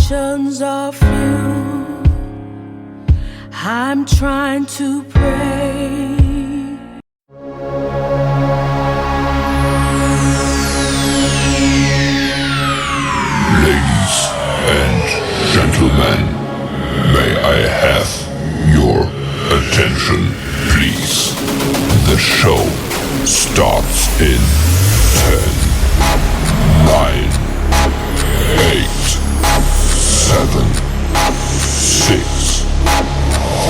options are few. I'm trying to pray. Ladies and gentlemen, may I have your attention, please? The show starts in 10, 9, 8, 7, 6,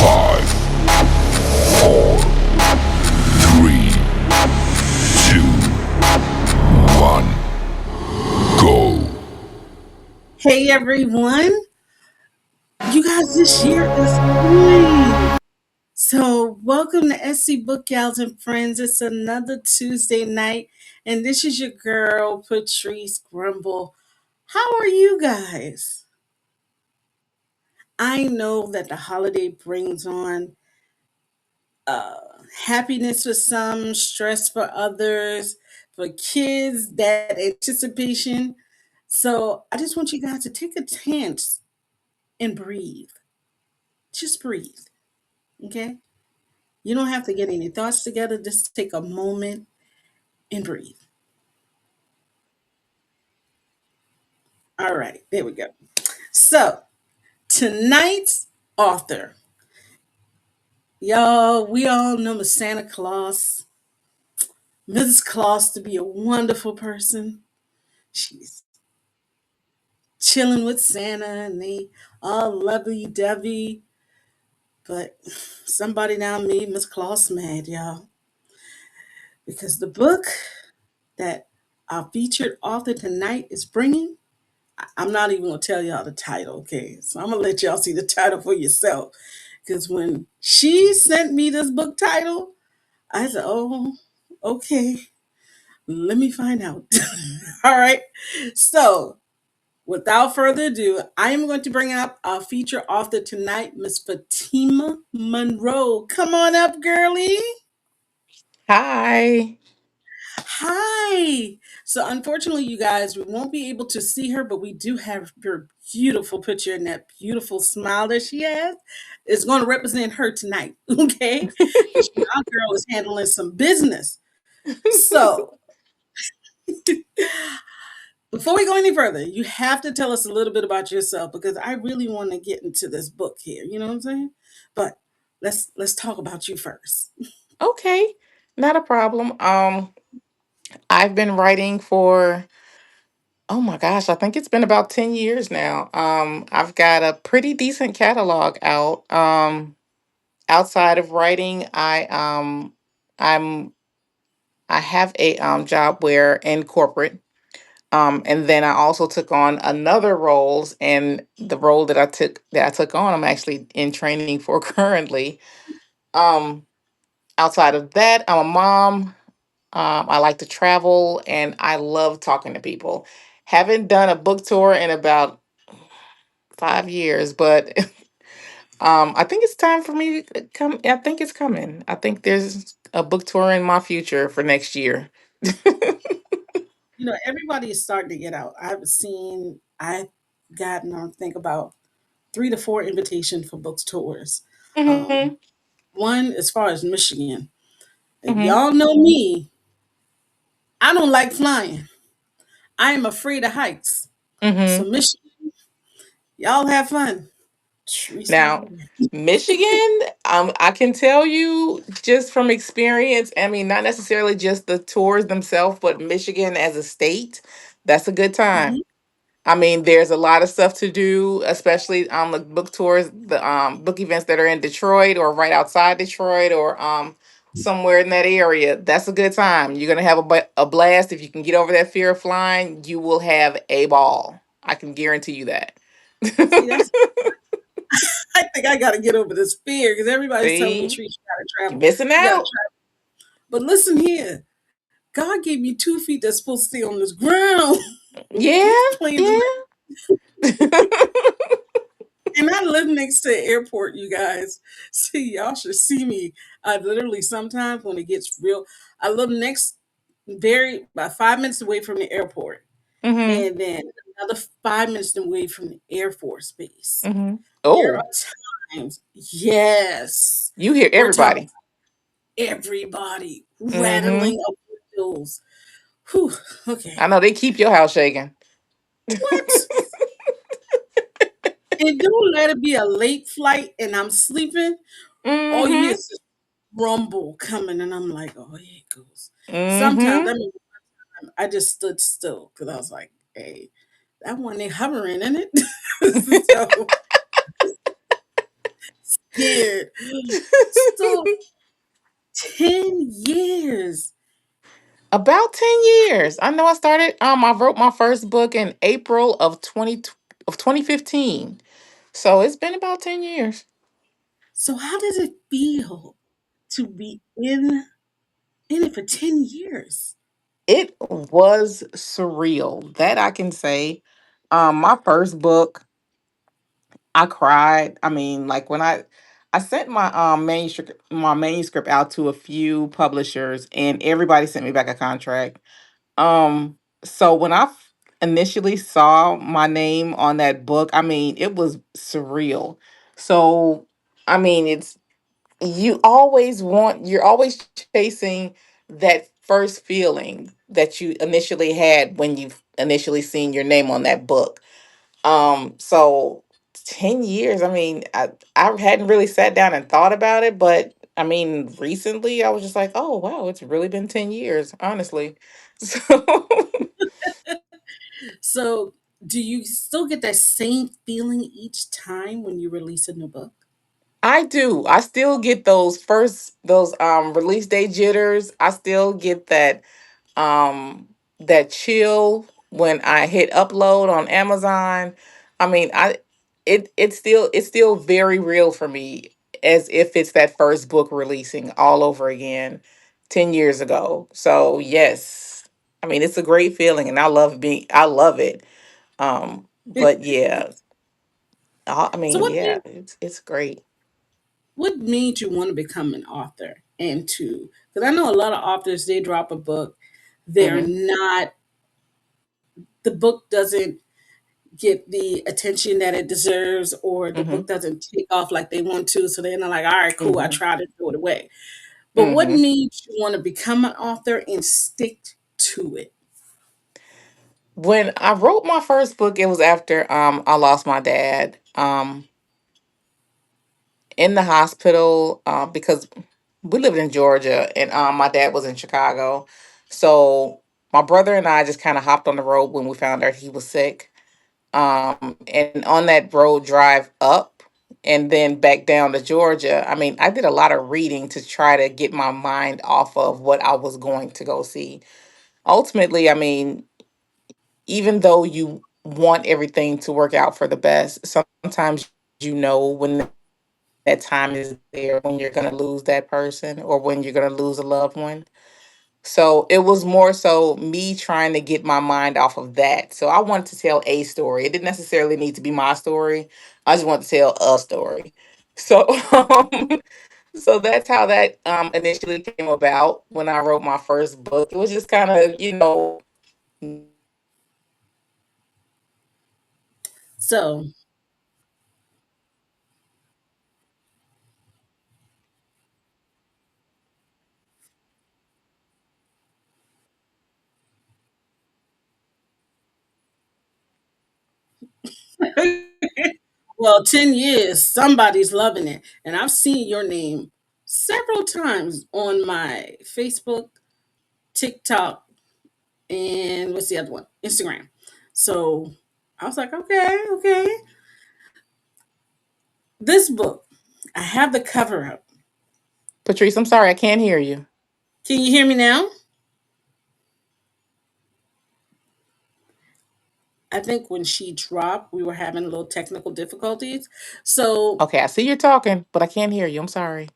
5, 4, 3, 2, 1, go. Hey everyone, you guys, this year is flying. So, welcome to SC BookGals and Friends. It's another Tuesday night, and this is your girl, Patrice Grimball. How are you guys? I know that the holiday brings on uh, happiness for some, stress for others, for kids, that anticipation. So, I just want you guys to take a chance and breathe. Just breathe, okay? You don't have to get any thoughts together. Just take a moment and breathe. All right, there we go. So, tonight's author, y'all, we all know Miss Santa Claus, Mrs. Claus to be a wonderful person. She's chilling with Santa and they all lovey dovey. But somebody now made Miss Claus mad, y'all, because the book that our featured author tonight is bringing, I'm not even gonna tell y'all the title, okay? So I'm gonna let y'all see the title for yourself. Because when she sent me this book title, I said, "Oh, okay, let me find out." All right. So without further ado, I am going to bring up our feature author tonight, Miss Fatima Monroe. Come on up, girlie. Hi. Hi. So unfortunately, you guys, we won't be able to see her, but we do have her beautiful picture and that beautiful smile that she has. Is going to represent her tonight, okay? Because our girl is handling some business. So before we go any further, you have to tell us a little bit about yourself because I really want to get into this book here. You know what I'm saying? But let's talk about you first. Okay. Not a problem. I've been writing for, oh my gosh, I think it's been about 10 years now. I've got a pretty decent catalog out. Outside of writing, I'm I have a job where in corporate. And then I also took on another roles, and the role that I took on, I'm actually in training for currently. Um, Outside of that, I'm a mom. I like to travel and I love talking to people. Haven't done a book tour in about 5 years, but I think it's time for me to come. I think it's coming. I think there's a book tour in my future for next year. You know, everybody is starting to get out. I've gotten, I think about 3 to 4 invitations for book tours. Um, Hmm. One as far as Michigan. If Hmm. y'all know me, I don't like flying. I am afraid of heights. So Hmm. Michigan, y'all have fun. Trees on the Now, way. Michigan, I can tell you just from experience. I mean, not necessarily just the tours themselves, but Michigan as a state, that's a good time. Mhm. I mean, there's a lot of stuff to do, especially the book tours, the book events that are in Detroit or right outside Detroit or somewhere in that area. That's a good time. You're gonna have a blast if you can get over that fear of flying. You will have a ball. I can guarantee you that. See, that's I think I gotta get over this fear because everybody's telling me See, trees, you gotta you're travel. missing You gotta out. travel. But listen here. God gave me 2 feet that's supposed to stay on this ground. Yeah, These planes yeah. and I live next to an airport, you guys. See, y'all should see me. I literally sometimes when it gets real, I live next, very about 5 minutes away from the airport. Hmm. And then another 5 minutes away from the Air Force Base. Mm-hmm. There Oh, are times, yes, you hear we're talking everybody. everybody Mm-hmm. rattling up windows. Whew, okay. I know they keep your house shaking. What? And don't let it be a late flight and I'm sleeping. All you hear Mm-hmm. is this rumble coming, and I'm like, oh, here it goes. Sometimes, Mm-hmm. I just stood still because I was like, hey, that one they hovering in it. So scared. So 10 years. About 10 years. I know I started. I wrote my first book in April of 2015. So it's been about 10 years. So how does it feel to be in it for 10 years? It was surreal. That I can say. My first book, I cried. I mean, like when I sent my manuscript out to a few publishers, and everybody sent me back a contract. So when initially saw my name on that book, I mean, it was surreal. So, I mean, you're always chasing that first feeling that you initially had when you initially seen your name on that book. So 10 years, I mean, I hadn't really sat down and thought about it, but I mean, recently I was just like, oh wow, it's really been 10 years, honestly. So So do you still get that same feeling each time when you release a new book? I do. I still get those release day jitters. I still get that chill when I hit upload on Amazon. I mean, it's still very real for me, as if it's that first book releasing all over again 10 years ago. So, yes. I mean, it's a great feeling, and I love it. But yeah, I So mean, yeah, it's great. what made you want to become an author and to, because I know a lot of authors, they drop a book, they're Mhm. not, the book doesn't get the attention that it deserves, or the book Mhm. doesn't take off like they want to, so they're not like, all right, cool, I Mhm. tried to throw it away. But what Mhm. made you want to become an author and stick to it? When I wrote my first book, it was after I lost my dad in the hospital, because we lived in Georgia, and my dad was in Chicago. So my brother and I just kind of hopped on the road when we found out he was sick. And on that road drive up and then back down to Georgia, I mean, I did a lot of reading to try to get my mind off of what I was going to go see. Ultimately, I mean, even though you want everything to work out for the best, sometimes when that time is there, when you're going to lose that person or when you're going to lose a loved one. So it was more so me trying to get my mind off of that. So I wanted to tell a story. It didn't necessarily need to be my story. I just wanted to tell a story. So so that's how that initially came about when I wrote my first book. It was just kind of, So well, 10 years, somebody's loving it. And I've seen your name several times on my Facebook, TikTok, and what's the other one? Instagram. So I was like, okay, okay. This book, I have the cover up. Patrice, I'm sorry, I can't hear you. Can you hear me now? I think when she dropped, we were having a little technical difficulties. So, Okay, I see you're talking, but I can't hear you. I'm sorry.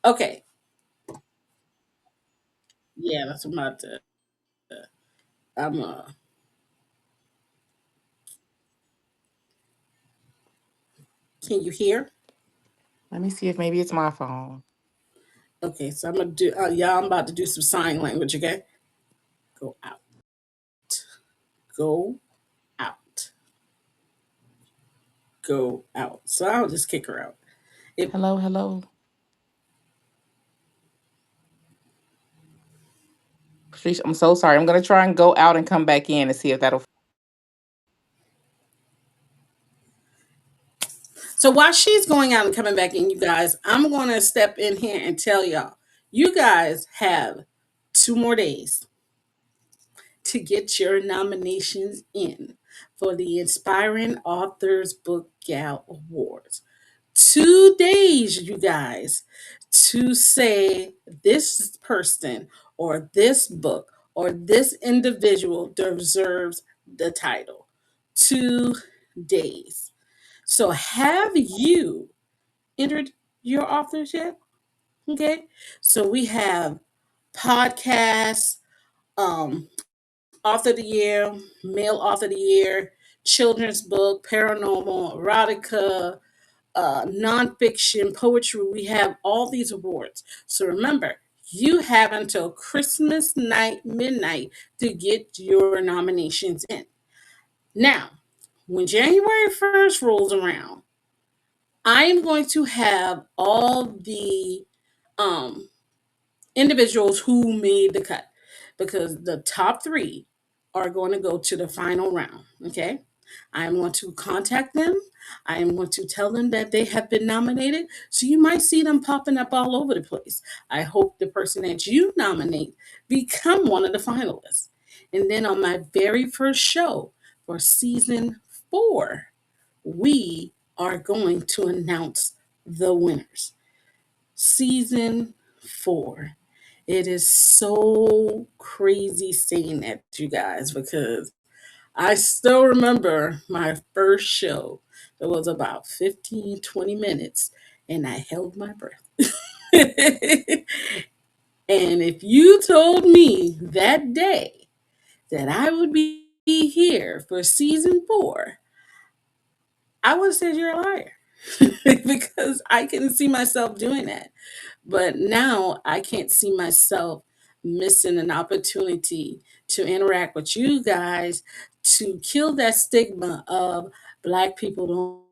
okay. Yeah, that's what I'm about to. I'm can you hear? Let me see if maybe it's my phone. Okay, so I'm gonna do y'all, I'm about to do some sign language, okay? Go out. Go out. go out. So I'll just kick her out. If Hello, hello. Patrice, I'm so sorry. I'm gonna try and go out and come back in and see if that'll. So while she's going out and coming back in, you guys, I'm going to step in here and tell y'all, you guys have 2 more days to get your nominations in for the Inspiring Authors Book Gal Awards. 2 days, you guys, to say this person or this book or this individual deserves the title. 2 days. So have you entered your authors yet? Okay. So we have podcasts, author of the year, male author of the year, children's book, paranormal, erotica, nonfiction, poetry. We have all these awards. So remember, you have until Christmas night, midnight, to get your nominations in. Now, when January 1st rolls around, I am going to have all the um, individuals who made the cut because the top three are going to go to the final round. Okay. I am going to contact them. I am going to tell them that they have been nominated. So you might see them popping up all over the place. I hope the person that you nominate become one of the finalists. And then on my very first show for season 4, we are going to announce the winners. Season 4. It is so crazy saying that, you guys, because I still remember my first show that was about 15, 20 minutes, and I held my breath. And if you told me that day that I would be here for season 4, I would have said you're a liar because I couldn't see myself doing that. But now I can't see myself missing an opportunity to interact with you guys to kill that stigma of Black people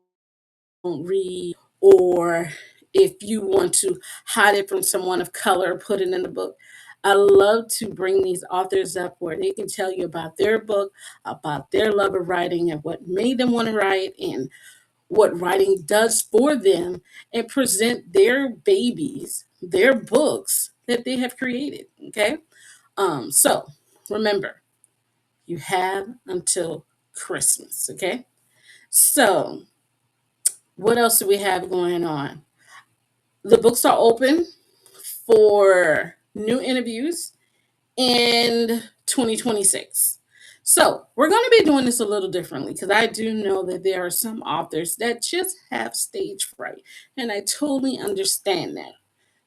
don't read, or if you want to hide it from someone of color, put it in the book. I love to bring these authors up where they can tell you about their book, about their love of writing and what made them want to write and what writing does for them, and present their babies, their books that they have created. Okay. So remember, you have until Christmas. Okay. So what else do we have going on? The books are open for new interviews in 2026. So we're going to be doing this a little differently because I do know that there are some authors that just have stage fright, and I totally understand that.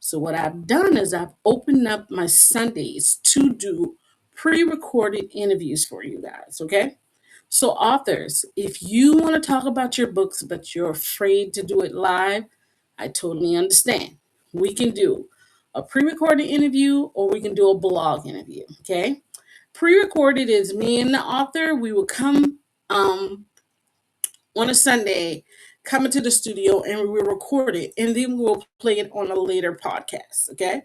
So what I've done is I've opened up my Sundays to do pre-recorded interviews for you guys, okay? So authors, if you want to talk about your books but you're afraid to do it live, I totally understand. We can do a pre-recorded interview or we can do a blog interview, okay? Pre-recorded is me and the author. We will come on a Sunday, come into the studio and we will record it and then we'll play it on a later podcast, okay?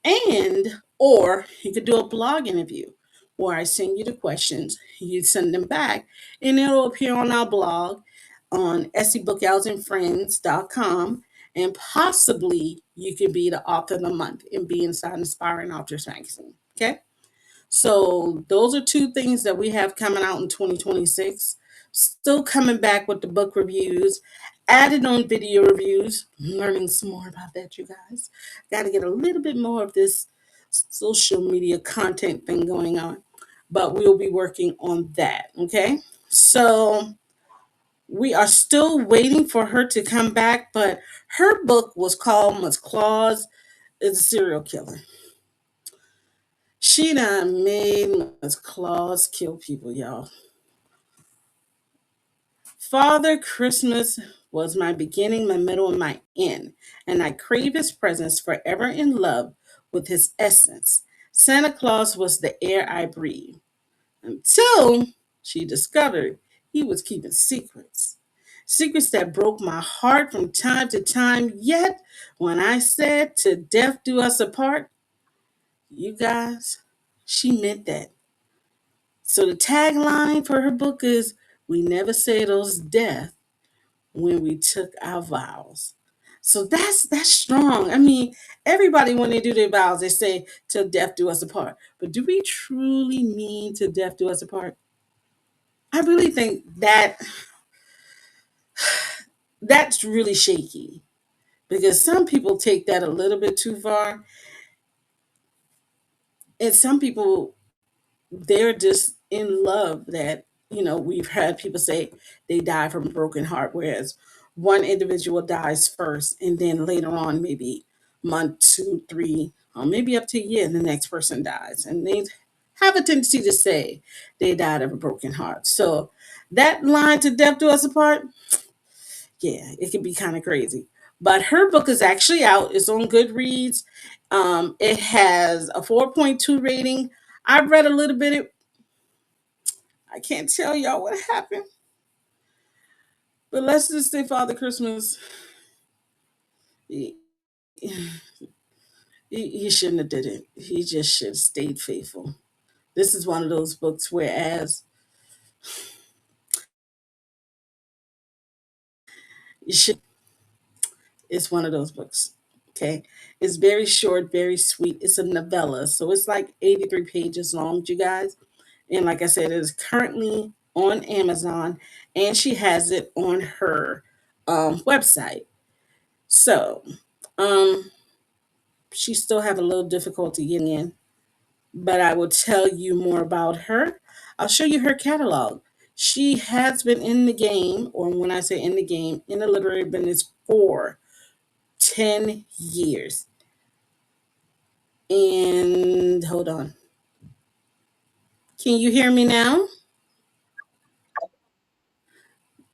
And or you could do a blog interview where I send you the questions, you send them back, and it'll appear on our blog on SCBookGalsandFriends.com, and possibly you could be the author of the month and be inside Inspiring Authors magazine. Okay. So those are two things that we have coming out in 2026. Still coming back with the book reviews, added on video reviews, learning some more about that, you guys. Got to get a little bit more of this social media content thing going on, but we'll be working on that. Okay. So we are still waiting for her to come back, but her book was called Miss Claus is a Serial Killer. She done made Miss Claus kill people, y'all. Father Christmas was my beginning, my middle, and my end, and I crave his presence forever in love with his essence. Santa Claus was the air I breathed until she discovered he was keeping secrets. Secrets that broke my heart from time to time. Yet, when I said to death do us apart, you guys, she meant that. So the tagline for her book is "We never said those death when we took our vows." So that's strong. I mean, everybody when they do their vows, they say till death do us apart. But do we truly mean till death do us apart? I really think that that's really shaky because some people take that a little bit too far, and some people they're just in love that we've had people say they die from a broken heart, whereas one individual dies first and then later on maybe month two three or maybe up to a year the next person dies, and they have a tendency to say they died of a broken heart. So that line to death do us apart, yeah, it can be kind of crazy. But her book is actually out. It's on Goodreads. It has a 4.2 rating. I've read a little bit. I can't tell y'all what happened, but let's just say Father Christmas, he, he shouldn't have did it. He just should have stayed faithful. This is one of those books whereas you should. It's one of those books. Okay, it's very short, very sweet. It's a novella, so it's like 83 pages long, you guys. And like I said, it is currently on Amazon, and she has it on her website. So, um, she still have a little difficulty getting in, but I will tell you more about her. I'll show you her catalog. She has been in the game, or when I say in the game, in the literary business for 10 years. And hold on. Can you hear me now?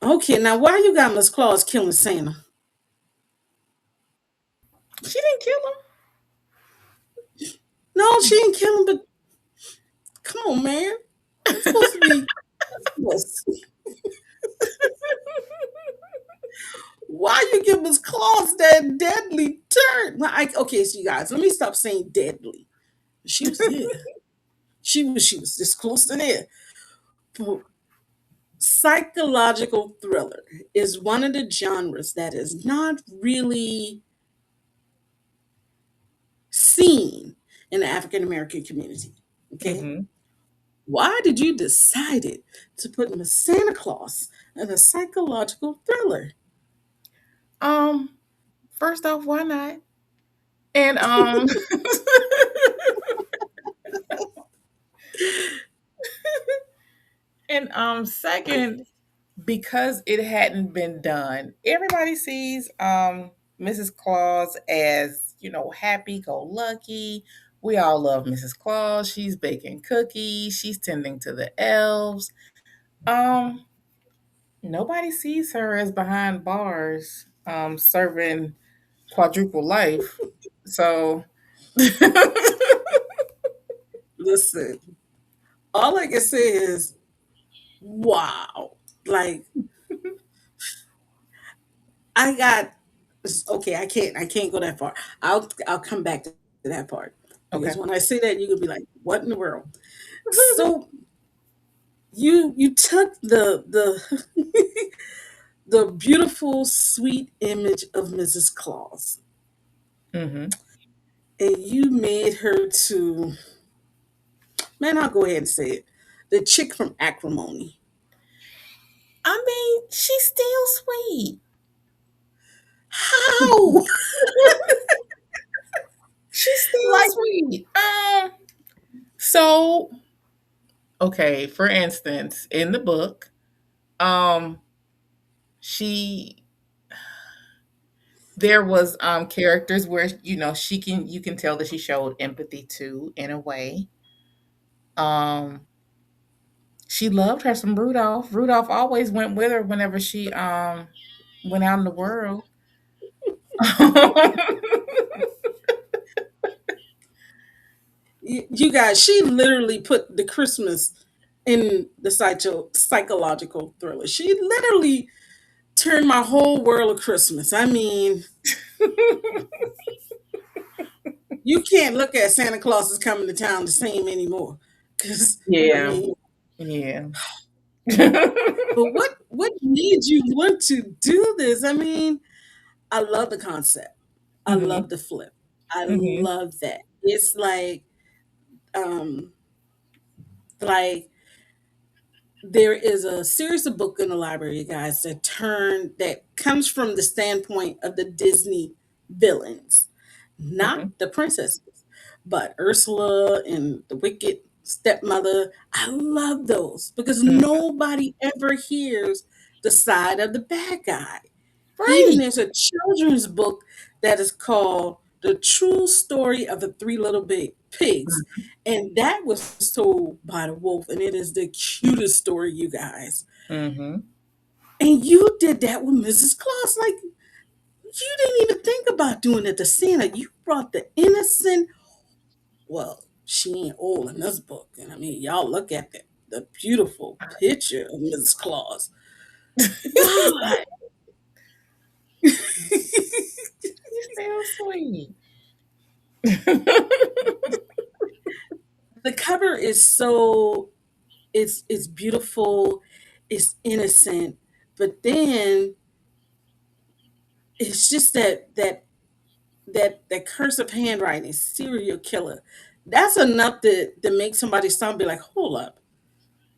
Okay, now why you got Miss Claus killing Santa? She didn't kill him. No, she didn't kill him, but come on, man. It's supposed to be Christmas. Why you give Miss Claus that deadly turn? Okay, so you guys, let me stop saying deadly. She was there. She was this close to there. Psychological thriller is one of the genres that is not really seen in the African American community. Okay. Hmm. Why did you decide to put Miss Santa Claus in a psychological thriller? Um, First off, why not? And and second, because it hadn't been done. Everybody sees Mrs. Claus as, happy go lucky. We all love Mrs. Claus. She's baking cookies, she's tending to the elves. Um Nobody sees her as behind bars serving quadruple life. So Listen, all I can say is, wow. Like, I got okay, I can't go that far. I'll come back to that part. okay. Because when I say that, you're gonna be like, what in the world? So you took the the beautiful, sweet image of Mrs. Claus Hmm. and you made her to, man, I'll go ahead and say it. The chick from Acrimony. I mean, she's still sweet. How? She's still Like, sweet. So okay, for instance, in the book, um, she there was characters where you can tell that she showed empathy to in a way. Um, she loved her some Rudolph. Rudolph always went with her whenever she went out in the world. you guys, she literally put the Christmas in the psychological thriller. She literally turned my whole world of Christmas. I mean, you can't look at Santa Claus is coming to town the same anymore. Cause I Yeah. mean, Yeah. but what made you want to do this? I mean, I love the concept. I Hmm. love the flip. I Hmm. love that. It's um like there is a series of book in the library, you guys, that comes from the standpoint of the Disney villains, not Hmm. the princesses, but Ursula and the Wicked Stepmother. I love those because nobody ever hears the side of the bad guy. Even Right. there's a children's book that is called The True Story of the Three Little Big Pigs. And that was told by the wolf, and it is the cutest story, you guys. Hmm. And you did that with Mrs. Claus. Like, you didn't even think about doing it to Santa. You brought the innocent, well, she ain't old in this book. And I mean, y'all look at the beautiful picture of Mrs. Claus. God. You're so sweet. The cover is so it's beautiful, it's innocent, but then it's just that cursive handwriting, serial killer. That's enough to make somebody stop and be like, hold up.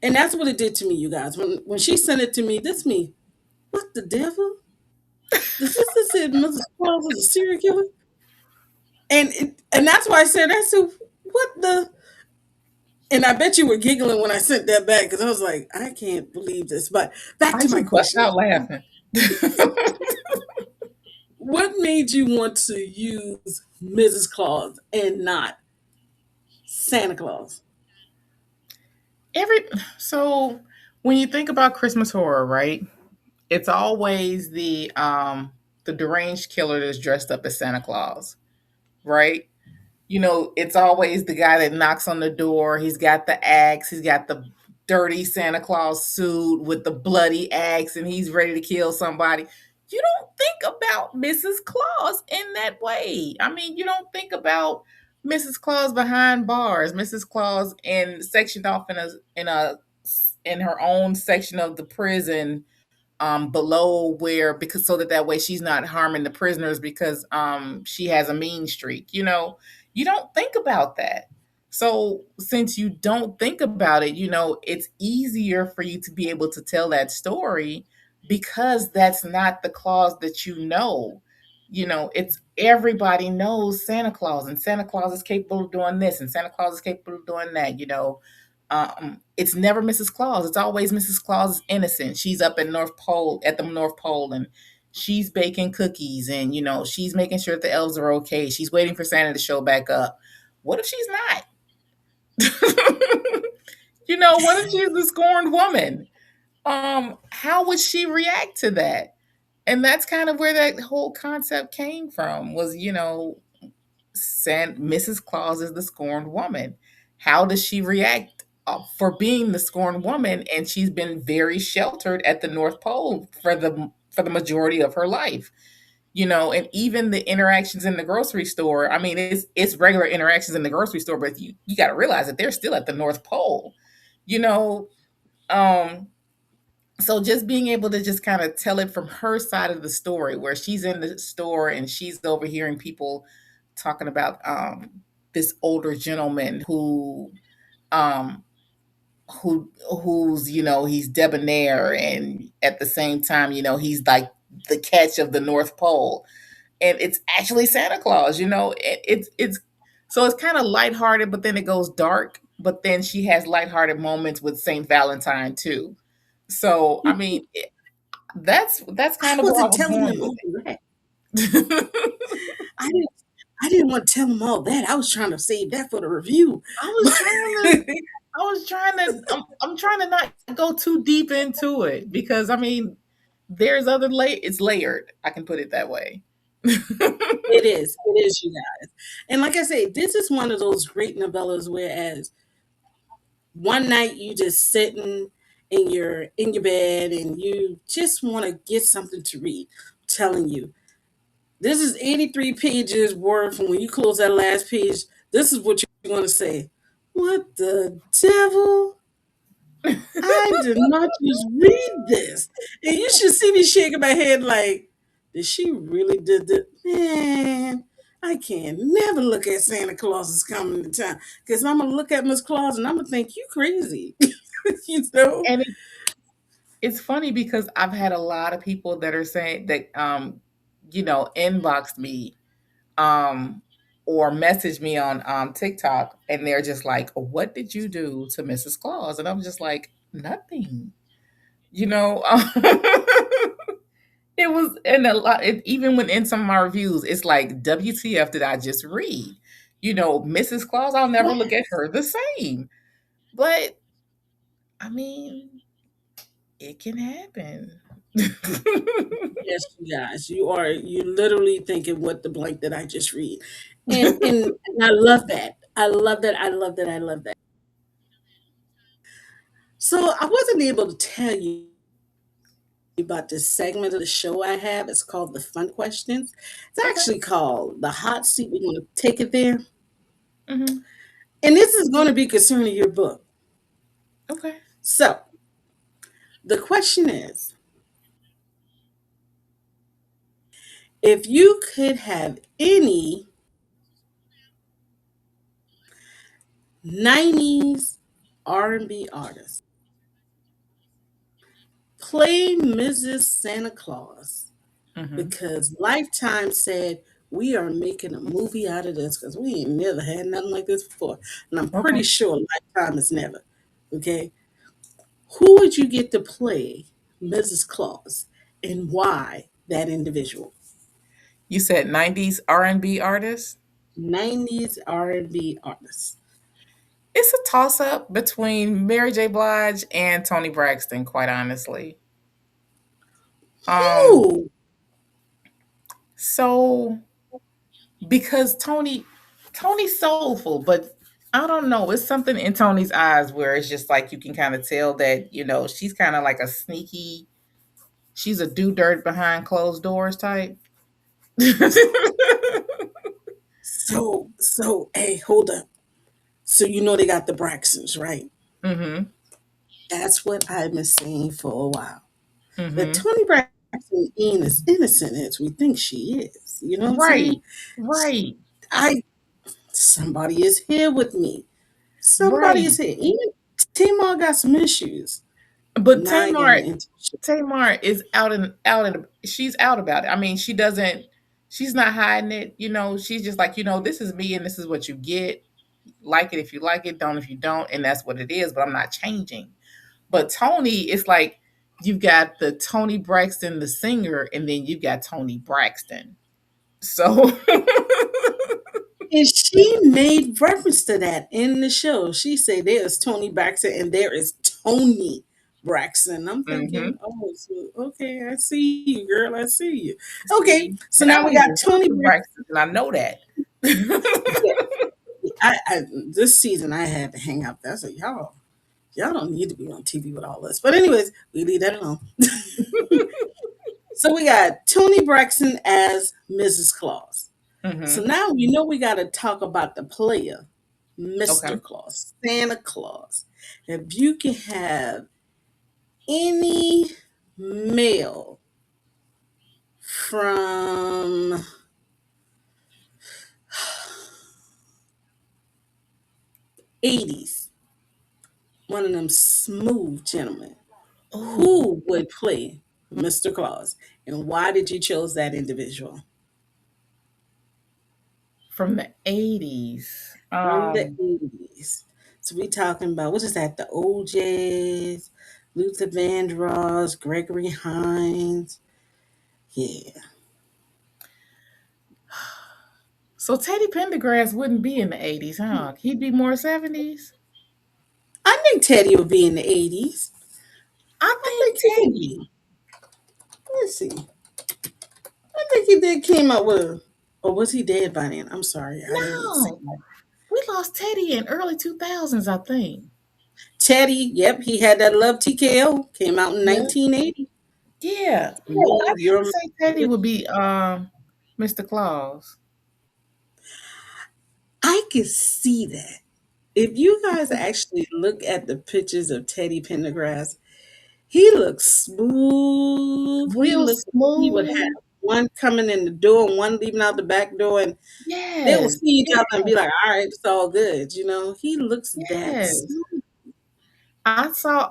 And that's what it did to me, you guys. When she sent it to me, this me, what the devil? Does this say Mrs. Claus is a serial killer? And that's why I said, what the, and I bet you were giggling when I sent that back because I was like, I can't believe this. But back I to my just bust question. out laughing. What made you want to use Mrs. Claus and not Santa Claus? Every so when you think about Christmas horror, right? It's always the deranged killer that's dressed up as Santa Claus, right? It's always the guy that knocks on the door. He's got the axe, he's got the dirty Santa Claus suit with the bloody axe, and he's ready to kill somebody. You don't think about Mrs. Claus in that way. I mean, you don't think about Mrs. Claus behind bars, Mrs. Claus and sectioned off in her own section of the prison, below, where, because so that way she's not harming the prisoners because she has a mean streak. You don't think about that. So since you don't think about it, it's easier for you to be able to tell that story because that's not the Claus that you know. It's everybody knows Santa Claus, and Santa Claus is capable of doing this, and Santa Claus is capable of doing that. It's never Mrs. Claus. It's always Mrs. Claus is innocent. She's up at the North Pole, and she's baking cookies, and she's making sure that the elves are okay. She's waiting for Santa to show back up. What if she's not? What if she's the scorned woman? How would she react to that? And that's kind of where that whole concept came from. Was Mrs. Claus is the scorned woman. How does she react for being the scorned woman? And she's been very sheltered at the North Pole for the majority of her life. And even the interactions in the grocery store. I mean, it's regular interactions in the grocery store, but you got to realize that they're still at the North Pole. You know, um, so just being able to just kind of tell it from her side of the story, where she's in the store and she's overhearing people talking about this older gentleman um who's he's debonair, and at the same time he's like the catch of the North Pole, and it's actually Santa Claus. It's so it's kind of lighthearted, but then it goes dark, but then she has lighthearted moments with Saint Valentine too. So I mean, that's I kind of where I wasn't was telling going them with all that. it. I didn't. I didn't want to tell them all that. I was trying to save that for the review. I was trying to I was trying to I'm trying to not go too deep into it, because I mean there's other it's layered. I can put it that way. It is. It is, you guys. And like I say, this is one of those great novellas. Whereas one night you just sitting in your bed and you just want to get something to read. I'm telling you, this is 83 pages worth, and when you close that last page, this is what you're going to say. What the devil? I did not just read this. And you should see me shaking my head like, did she really did that? Man, I can't never look at Santa Claus is coming to town. Because I'm going to look at Miss Claus and I'm going to think you crazy. you know? And it's funny because I've had a lot of people that are saying that, inboxed me, um, or messaged me on TikTok, and they're just like, "What did you do to Mrs. Claus?" And I'm just like, "Nothing." You know, it was in a lot. Even when in some of my reviews, it's like, "WTF did I just read?" Mrs. Claus, I'll never look at her the same. But I mean, it can happen. Yes, you guys, you literally thinking what the blank that I just read. And I love that. I love that. I love that. I love that. So I wasn't able to tell you about this segment of the show I have. It's called the Fun Questions. It's Okay. actually called the Hot Seat. We're going to take it there. Hmm. And this is going to be concerning your book. Okay. So the question is, if you could have any 90s R&B artist play Mrs. Santa Claus, Hmm. because Lifetime said we are making a movie out of this because we ain't never had nothing like this before. And I'm pretty Okay. sure Lifetime is never. Okay. Who would you get to play Mrs. Claus and why that individual? You said 90s R&B artist? 90s R&B artist. It's a toss up between Mary J. Blige and Tony Braxton, quite honestly. Um, Who? so because Tony's soulful, but I don't know, it's something in Tony's eyes where it's just like you can kind of tell that, she's kind of like a sneaky, she's a do dirt behind closed doors type. Hey, hold up. So you know they got the Braxtons, right? Mhm. That's what I've been saying for a while. That Mhm. Tony Braxton ain't as innocent as we think she is. You know what I'm saying? Right. Right. I Somebody is here with me. Somebody Right. is here. Even Tamar got some issues. But Now I get into Tamar is she's out about it. I mean, she's not hiding it. She's just like, this is me and this is what you get. Like it if you like it, don't if you don't, and that's what it is, but I'm not changing. But Tony, it's like you've got the Tony Braxton, the singer, and then you've got Tony Braxton. So and she made reference to that in the show. She said there's Tony Braxton and there is Tony Braxton. I'm thinking, mhm. oh, so, okay, I see you, girl. I see you. Okay, See, so and I now don't we got even Tony watch Braxton. Braxton, and I know that. Yeah, this season I had to hang out there. I said, y'all don't need to be on TV with all this. But anyways, we leave that alone. So we got Tony Braxton as Mrs. Claus. So Mhm. now we got to talk about the player, Okay. Mr. Claus, Santa Claus. If you can have any male from 80s, one of them smooth gentlemen, Oh, who would play Mr. Claus? And why did you choose that individual? from the 80s. From the 80s. So we talking about, what is that? The OJs, Luther Vandross, Gregory Hines. Yeah. So Teddy Pendergrass wouldn't be in the 80s, huh? He'd be more 70s. I think Teddy would be in the 80s. I I think think he would Teddy. be. Let's see. I think he did came up with, or was he dead by then? I'm sorry. I didn't see No, that. we lost Teddy in early 2000s, I think. Teddy, yep, he had that Love TKO. Came out in Yeah. 1980. Yeah. Oh, I Me, didn't your say Teddy would be Mr. Claus. I could see that. If you guys actually look at the pictures of Teddy Pendergrass, he looks smooth. He Real looks like he would smooth. have one coming in the door and one leaving out the back door, and they will Yes. see each Yeah. other and be like, "All right, it's all good." You know, he looks that Yes. smooth. I saw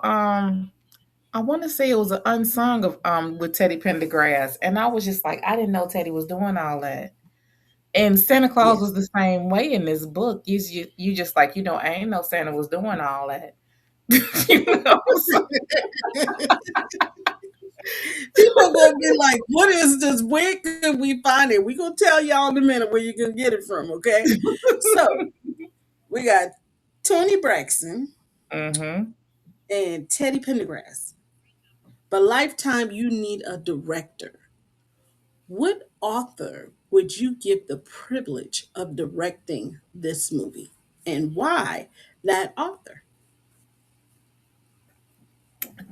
I want to say it was an unsung of with Teddy Pendergrass, and I was just like, I didn't know Teddy was doing all that. And Santa Claus Yes. was the same way in this book. You just like, I ain't know Santa was doing all that. you know, so, People gonna be like, "What is this? Where could we find it?" We gonna tell y'all in a minute where you can get it from. Okay, so we got Tony Braxton hmm and Teddy Pendergrass. But Lifetime, you need a director. What author would you give the privilege of directing this movie, and why that author?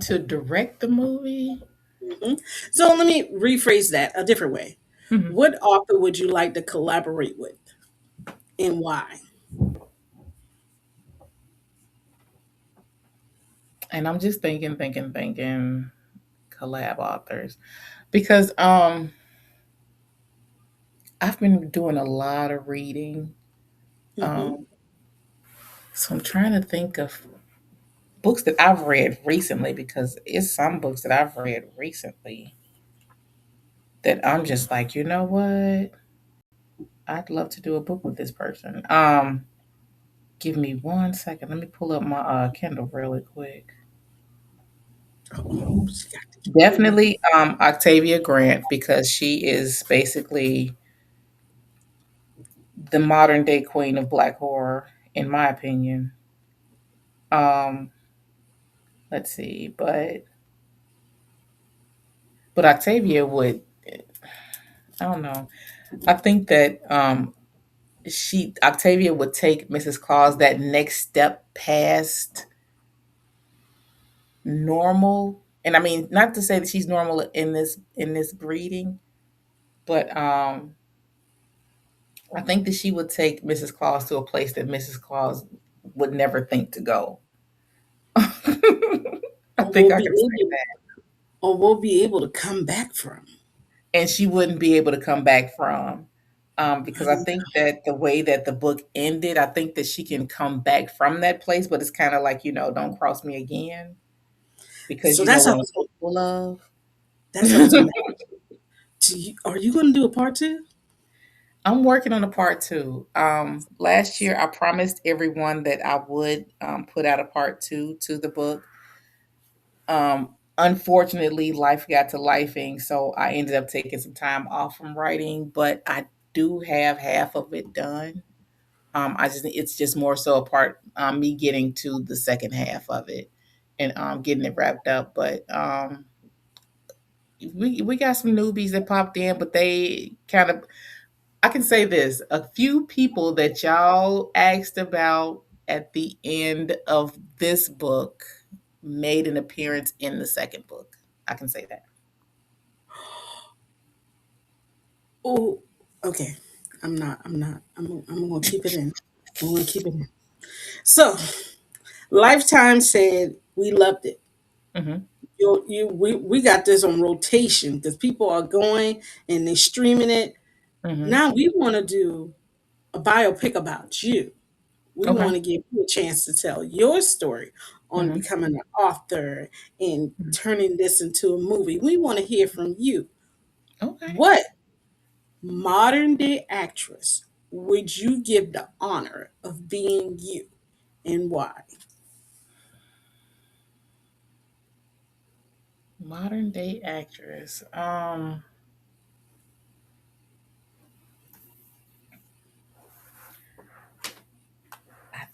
to direct the movie. Mhm. So let me rephrase that a different way. Mhm. What author would you like to collaborate with, and why? And I'm just thinking, collab authors because I've been doing a lot of reading. Hmm. Um, so I'm trying to think of books that I've read recently because it's some books that I've read recently that I'm just like, you know what? I'd love to do a book with this person. Give me 1 second. Let me pull up my Kindle really quick. Oh, she got to pull it up. Definitely Octavia Grant because she is basically the modern day queen of black horror, in my opinion. Um, let's see, but Octavia would, I don't know. I think that she Octavia would take Mrs. Claus that next step past normal. And I mean, not to say that she's normal in this breeding, but I think that she would take Mrs. Claus to a place that Mrs. Claus would never think to go. I Or think will I be can say able, that. or will be able to come back from. And she wouldn't be able to come back from. Because I think that the way that the book ended, I think that she can come back from that place, but it's kind of like, don't cross me again because So you know that's how what I'm it's going. capable of. That's how I was going to. Are you going to do a part two? I'm working on a part two. Last year, I promised everyone that I would put out a part two to the book. Unfortunately, life got to lifing, so I ended up taking some time off from writing, but I do have half of it done. It's just more so a part me getting to the second half of it and getting it wrapped up. But we got some newbies that popped in, but they kind of, I can say this: a few people that y'all asked about at the end of this book made an appearance in the second book. I can say that. Oh, okay. I'm not. I'm not. I'm going to keep it in. I'm going to keep it in. So, Lifetime said we loved it. hmm We got this on rotation because people are going and they streaming it. hmm Now we want to do a biopic about you. We Okay. want to give you a chance to tell your story on hmm becoming an author and turning this into a movie. We want to hear from you. Okay. What modern day actress would you give the honor of being you, and why? Modern day actress. I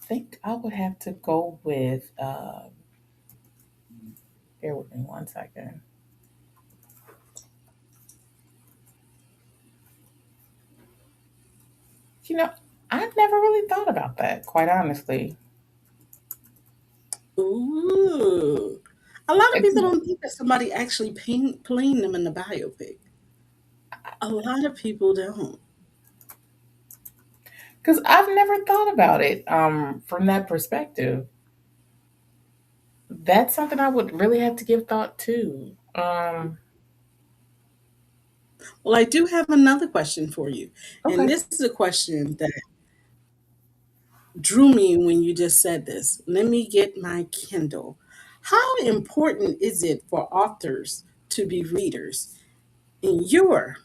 think I would have to go with. Bear with me 1 second. You know, I've never really thought about that, quite honestly. Ooh. A lot of people Because don't think that somebody actually playing them in the biopic. A lot of people don't. I've never thought about it from that perspective. That's something I would really have to give thought to. Well, I do have another question for you. And Okay. this is a question that drew me when you just said this. Let me get my Kindle. How important is it for authors to be readers in your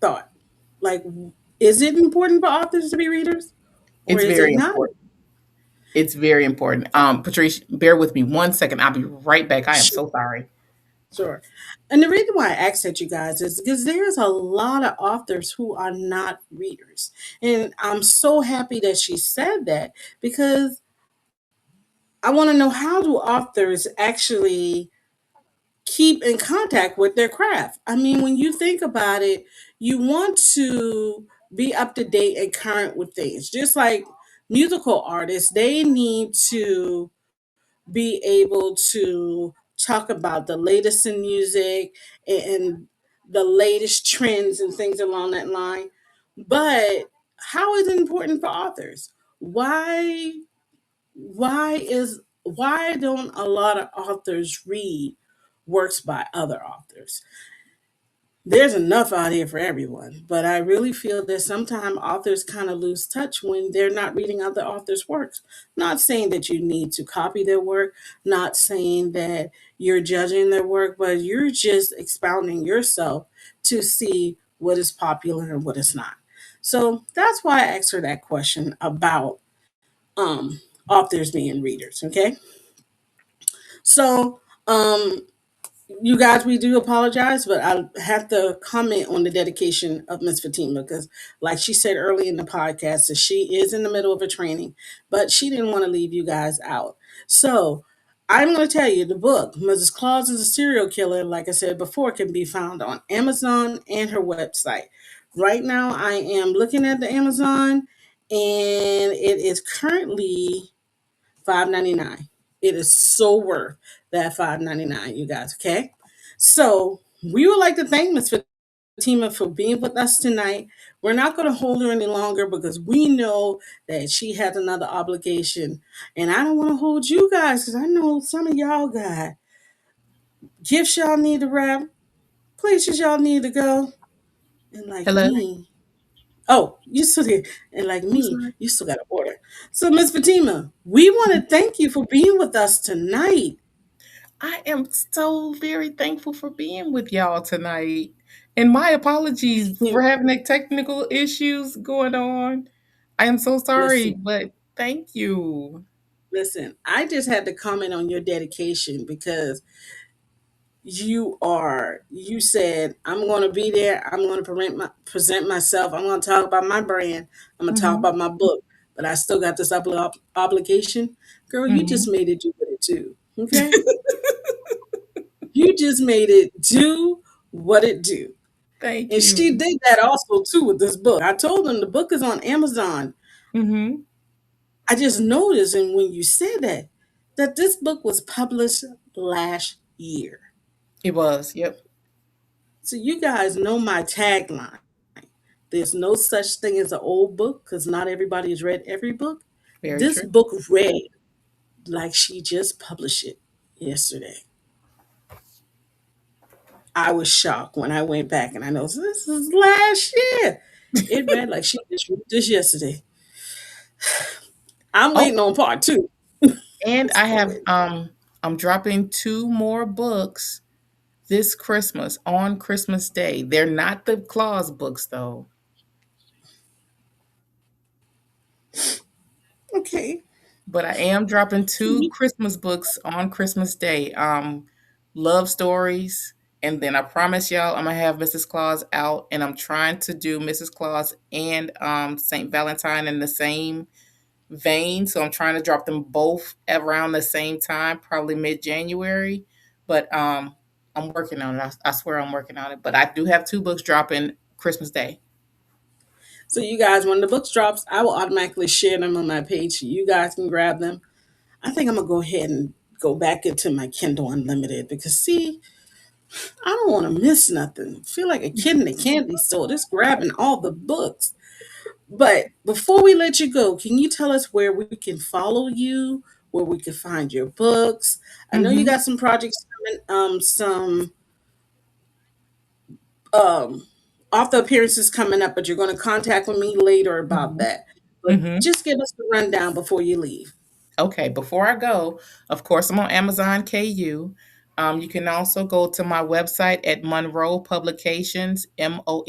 thought? Like, is it important for authors to be readers or It's is it very not? important. It's very important. Patrice, bear with me 1 second. I'll be right back. I am Sure. so sorry. Sure. And the reason why I asked that, you guys, is because there's a lot of authors who are not readers. And I'm so happy that she said that because I want to know, how do authors actually keep in contact with their craft? I mean, when you think about it, you want to be up to date and current with things. Just like musical artists, they need to be able to talk about the latest in music and the latest trends and things along that line. But how is it important for authors? Why don't a lot of authors read works by other authors? There's enough out here for everyone, but I really feel that sometimes authors kind of lose touch when they're not reading other authors' works. Not saying that you need to copy their work, not saying that you're judging their work, but you're just expounding yourself to see what is popular and what is not. So that's why I asked her that question about authors being readers. Okay, so you guys, we do apologize, but I have to comment on the dedication of Miss Fatima because, like she said early in the podcast, that she is in the middle of a training, but she didn't want to leave you guys out. So I'm going to tell you the book, Mrs. Claus is a Serial Killer, like I said before, can be found on Amazon and her website. Right now, I am looking at the Amazon, and it is currently $5.99. It is so worth that $5.99, you guys. Okay, so we would like to thank Miss Fatima for being with us tonight. We're not going to hold her any longer because we know that she has another obligation, and I don't want to hold you guys because I know some of y'all got gifts y'all need to wrap, places y'all need to go, and like Hello? me. Oh, you still here. And like I'm me, sorry. you still got to order. So, Miss Fatima, we want to thank you for being with us tonight. I am so very thankful for being with y'all tonight. And my apologies for having the technical issues going on. I am so sorry, Listen, but thank you. listen, I just had to comment on your dedication because you said, I'm going to be there. I'm going to present myself. I'm going to talk about my brand. I'm going to talk Hmm. about my book, but I still got this obligation. Girl, you just Hmm. made it do what it do. Okay. You just made it do what it do. Thank And she you. did that also too with this book. I told them the book is on Amazon. Hmm. I just noticed, and when you said that this book was published last year. It was. Yep. So you guys know my tagline. There's no such thing as an old book because not everybody has read every book. Very This true. book read like she just published it yesterday. I was shocked when I went back and I know this is last year. It read like she just wrote this yesterday. I'm Oh, waiting on part two. and I So have I'm dropping two more books this Christmas on Christmas Day. They're not the Claus books though, okay. but I am dropping So two Christmas books on Christmas Day. Love stories, and then I promise y'all I'm gonna have Mrs. Claus out, and I'm trying to do Mrs. Claus and Saint Valentine in the same vein. So I'm trying to drop them both around the same time, probably mid January. But I'm working on it. I swear I'm working on it. But I do have two books dropping Christmas Day. so you guys, when the books drops, I will automatically share them on my page so you guys can grab them. I think I'm gonna go ahead and go back into my Kindle Unlimited because see, I don't want to miss nothing. I feel like a kid in a candy store, just grabbing all the books. But before we let you go, can you tell us where we can follow you, where we can find your books? I know you Mm-hmm. got some projects coming, some um, author appearances coming up, but you're going to contact with me later about Mm-hmm. that. But Mm-hmm. just give us the rundown before you leave. Okay, before I go, of course, I'm on Amazon KU. You can also go to my website at Monroe Publications, Monreau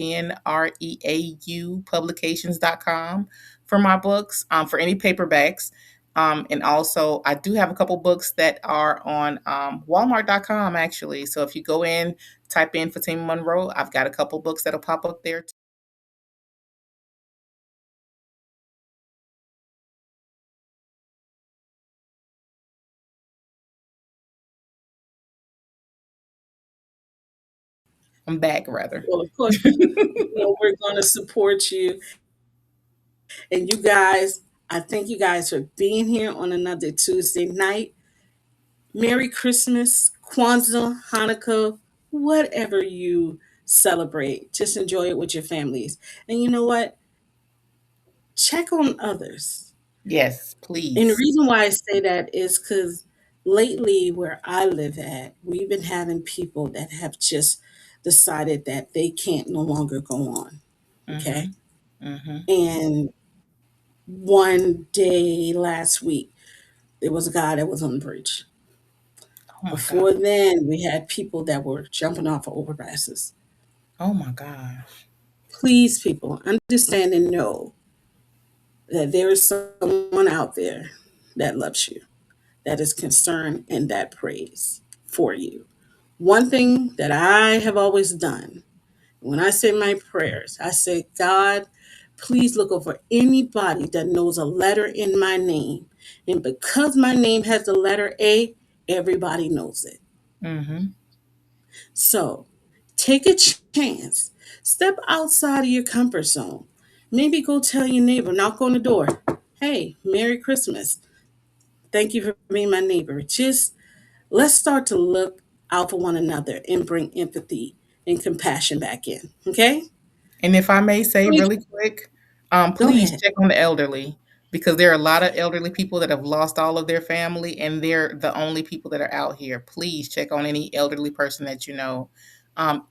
publications.com for my books, for any paperbacks. And also, I do have a couple books that are on Walmart.com actually. So if you go in, type in Fatima Monroe, I've got a couple books that'll pop up there. I'm back rather. Well, of course, we're going to support you. And you guys, I thank you guys for being here on another Tuesday night. Merry Christmas, Kwanzaa, Hanukkah, whatever you celebrate. Just enjoy it with your families. And you know what? Check on others. Yes, And the please. reason why I say that is because lately, where I live at, we've been having people that have just decided that they can't no longer go on. Okay. Mm-hmm. Mm-hmm. And one day last week, there was a guy that was on the bridge. Oh my God. Before then, we had people that were jumping off of overpasses. Oh my gosh. Please, people, understand and know that there is someone out there that loves you, that is concerned, and that prays for you. One thing that I have always done when I say my prayers, I say, God, please look over anybody that knows a letter in my name. And because my name has the letter A, everybody knows it. Mm-hmm. So take a chance. Step outside of your comfort zone. Maybe go tell your neighbor, knock on the door. Hey, Merry Christmas. Thank you for being my neighbor. Just let's start to look out for one another and bring empathy and compassion back in. Okay? And if I may say Please really quick, go please ahead. check on the elderly because there are a lot of elderly people that have lost all of their family and they're the only people that are out here. Please check on any elderly person that you know.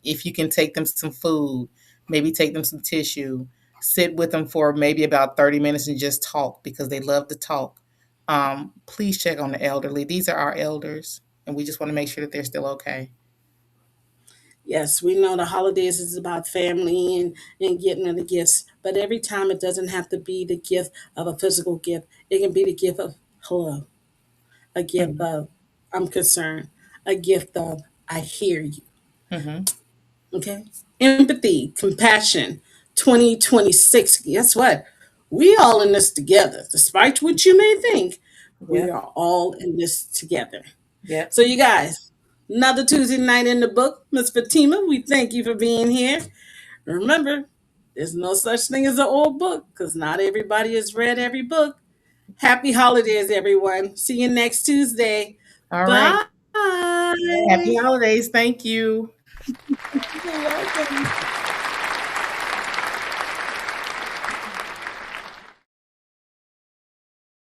If you can take them some food, maybe take them some tissue, sit with them for maybe about 30 minutes and just talk because they love to talk. Please check on the elderly. These are our elders, and we just want to make sure that they're still okay. Yes, we know the holidays is about family and getting the gifts, but every time it doesn't have to be the gift of a physical gift. It can be the gift of hello, a gift Mhm. of I'm concerned, a gift of I hear you. Mhm. Okay? Empathy, compassion, 2026. Guess what? We all in this together. Despite what you may think, we Yep. are all in this together. Yep. So you guys, another Tuesday night in the book. Miss Fatima, we thank you for being here. Remember, there's no such thing as an old book because not everybody has read every book. Happy holidays, everyone. See you next Tuesday. All right. Bye. Happy holidays. Thank you. You're welcome.